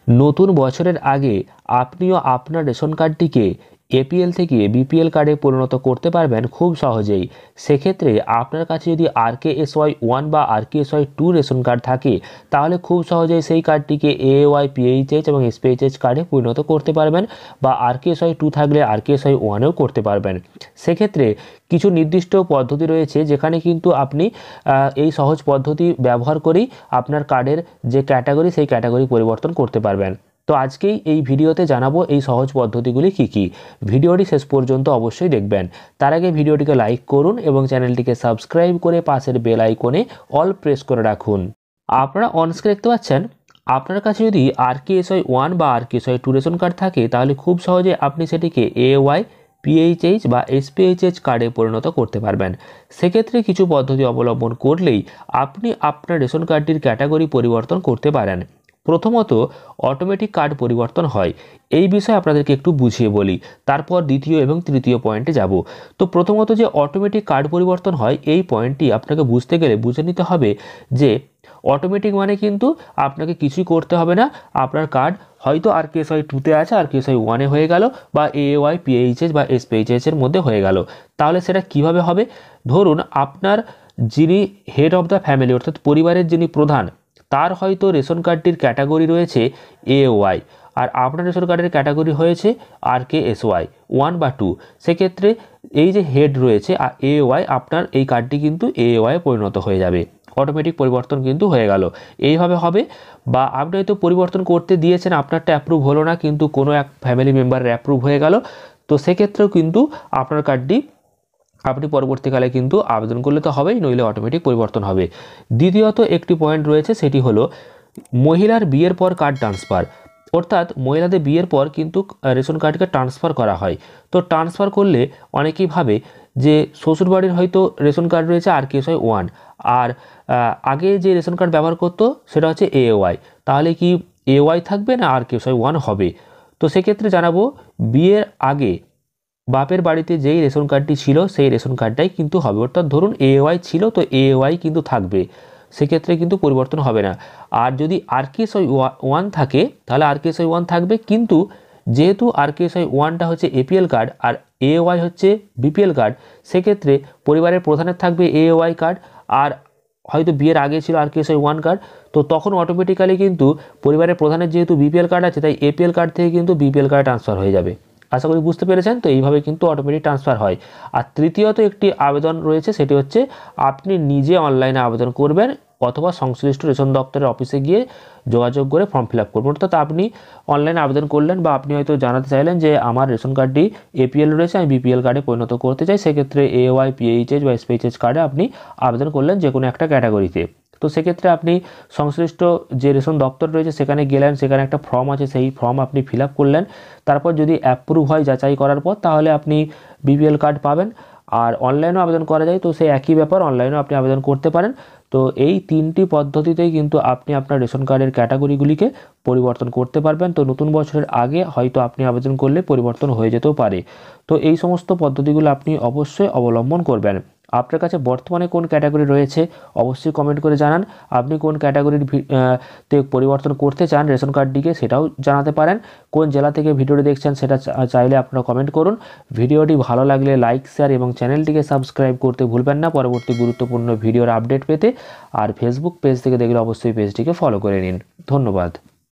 নতুন বছরের আগে আপনিও আপনার রেশন কার্ডটিকে এপিএল থেকে বিপিএল কার্ডে পরিণত করতে পারবেন খুব সহজেই। সেক্ষেত্রে আপনার কাছে যদি RKSY 1 বা RKSY 2 রেশন কার্ড থাকে তাহলে খুব সহজেই সেই কার্ডটিকে AAY, PHH এবং SPHH কার্ডে পরিণত করতে পারবেন, বা RKSY 2 থাকলে RKSY 1-এও করতে পারবেন। সেক্ষেত্রে কিছু নির্দিষ্ট পদ্ধতি রয়েছে যেখানে কিন্তু আপনি এই সহজ পদ্ধতি ব্যবহার করেই আপনার কার্ডের যে ক্যাটাগরি সেই ক্যাটাগরি পরিবর্তন করতে পারবেন। তো আজকেই এই ভিডিওতে জানাবো এই সহজ পদ্ধতিগুলি কি। ভিডিওটি শেষ পর্যন্ত অবশ্যই দেখবেন। তার আগে ভিডিওটিকে লাইক করুন এবং চ্যানেলটিকে সাবস্ক্রাইব করে পাশের বেল আইকনে অল প্রেস করে রাখুন। আপনারা অনস্ক্রিন দেখতে পাচ্ছেন, আপনার কাছে যদি RKSY 1 বা RKSY 2 রেশন কার্ড থাকে তাহলে খুব সহজে আপনি সেটিকে AAY, PHH বা SPHH কার্ডে পরিণত করতে পারবেন। সেক্ষেত্রে কিছু পদ্ধতি অবলম্বন করলেই আপনি আপনার রেশন কার্ডটির ক্যাটাগরি পরিবর্তন করতে পারেন। প্রথমত, অটোমেটিক কার্ড পরিবর্তন হয়। এই বিষয়ে আপনাদেরকে একটু বুঝিয়ে বলি, তারপর দ্বিতীয় এবং তৃতীয় পয়েন্টে যাব। তো প্রথমত যে অটোমেটিক কার্ড পরিবর্তন হয় এই পয়েন্টটি আপনাকে বুঝতে গেলে বুঝে নিতে হবে যে অটোমেটিক মানে কিন্তু আপনাকে কিছুই করতে হবে না। আপনার কার্ড হয়তো RKSY 2-তে আছে, RKSY 1-এ হয়ে গেল, বা AAY, PHH বা SPHH এর মধ্যে হয়ে গেল। তাহলে সেটা কিভাবে হবে? ধরুন আপনার যিনি হেড অফ দ্য ফ্যামিলি অর্থাৎ পরিবারের যিনি প্রধান, তার হয়তো রেশন কার্ডটির ক্যাটাগরি রয়েছে AAY, আর আপনার রেশন কার্ডের ক্যাটাগরি হয়েছে RKSY 1 বা 2। সেক্ষেত্রে এই যে হেড রয়েছে AAY, আপনার এই কার্ডটি কিন্তু AAY পরিণত হয়ে যাবে। অটোমেটিক পরিবর্তন কিন্তু হয়ে গেল। এইভাবে হবে। বা আপনি হয়তো পরিবর্তন করতে দিয়েছেন, আপনারটা অ্যাপ্রুভ হলো না কিন্তু কোনো এক ফ্যামিলি মেম্বারের অ্যাপ্রুভ হয়ে গেল, তো সেক্ষেত্রেও কিন্তু আপনার কার্ডটি আপনি পরবর্তীকালে কিন্তু আবেদন করলে তো হবেই, নইলে অটোমেটিক পরিবর্তন হবে। দ্বিতীয়ত একটি পয়েন্ট রয়েছে, সেটি হলো মহিলার বিয়ের পর কার্ড ট্রান্সফার। অর্থাৎ মহিলাদের বিয়ের পর কিন্তু রেশন কার্ডকে ট্রান্সফার করা হয়। তো ট্রান্সফার করলে অনেকেই ভাবে যে শ্বশুরবাড়ির হয়তো রেশন কার্ড রয়েছে RKSY 1, আর আগে যে রেশন কার্ড ব্যবহার করতো সেটা হচ্ছে AAY, তাহলে কি AAY থাকবে না RKSY 1 হবে? তো সেক্ষেত্রে জানাবো, বিয়ের আগে বাপের বাড়িতে যেই রেশন কার্ডটি ছিল সেই রেশন কার্ডটাই কিন্তু হবে। অর্থাৎ ধরুন AAY ছিল তো AAY কিন্তু থাকবে, সেক্ষেত্রে কিন্তু পরিবর্তন হবে না। আর যদি RKSY 1 থাকে তাহলে RKSY 1 থাকবে, কিন্তু যেহেতু RKSY 1টা হচ্ছে APL কার্ড আর AAY হচ্ছে BPL কার্ড, সেক্ষেত্রে পরিবারের প্রধানের থাকবে AAY কার্ড, আর হয়তো বিয়ের আগে ছিল RKSY 1 কার্ড, তো তখন অটোমেটিক্যালি কিন্তু পরিবারের প্রধানের যেহেতু BPL কার্ড আছে তাই APL কার্ড থেকে কিন্তু BPL কার্ড ট্রান্সফার হয়ে যাবে। আশা করি বুঝতে পেরেছেন। তো এইভাবে কিন্তু অটোমেটিক ট্রান্সফার হয়। আর তৃতীয়ত একটি আবেদন রয়েছে, সেটি হচ্ছে আপনি নিজে অনলাইনে আবেদন করবেন অথবা সংশ্লিষ্ট রেশন দপ্তরের অফিসে গিয়ে যোগাযোগ করে ফর্ম ফিল আপ করবেন। অর্থাৎ আপনি অনলাইনে আবেদন করলেন, বা আপনি হয়তো জানাতে চাইলেন যে আমার রেশন কার্ডটি APL রয়েছে, আমি BPL কার্ডে পরিণত করতে চাই। সেক্ষেত্রে AAY, PHH বা SPHH কার্ডে আপনি আবেদন করলেন যে কোনো একটা ক্যাটাগরিতে। তো সেক্ষেত্রে আপনি সংশ্লিষ্ট যে রেশন দপ্তর রয়েছে সেখানে গেলেন, সেখানে একটা ফর্ম আছে, সেই ফর্ম আপনি ফিল আপ করলেন। তারপর যদি অ্যাপ্রুভ হয় যাচাই করার পর, তাহলে আপনি BPL কার্ড পাবেন। আর অনলাইনেও আবেদন করা যায়, তো সেই একই ব্যাপার, অনলাইনেও আপনি আবেদন করতে পারেন। তো এই তিনটি পদ্ধতিতেই কিন্তু আপনি আপনার রেশন কার্ডের ক্যাটাগরিগুলিকে পরিবর্তন করতে পারবেন। তো নতুন বছরের আগে হয়তো আপনি আবেদন করলে পরিবর্তন হয়ে যেতেও পারে। তো এই সমস্ত পদ্ধতিগুলো আপনি অবশ্যই অবলম্বন করবেন। আপনার কাছে বর্তমানে কোন ক্যাটাগরি রয়েছে অবশ্যই কমেন্ট করে জানান। আপনি কোন ক্যাটাগরির তে পরিবর্তন করতে চান রেশন কার্ডটিকে সেটাও জানাতে পারেন। কোন জেলা থেকে ভিডিওটি দেখছেন সেটা চাইলে আপনারা কমেন্ট করুন। ভিডিওটি ভালো লাগলে লাইক, শেয়ার এবং চ্যানেলটিকে সাবস্ক্রাইব করতে ভুলবেন না পরবর্তী গুরুত্বপূর্ণ ভিডিওর আপডেট পেতে। আর ফেসবুক পেজ থেকে দেখলে অবশ্যই পেজটিকে ফলো করে নিন। ধন্যবাদ।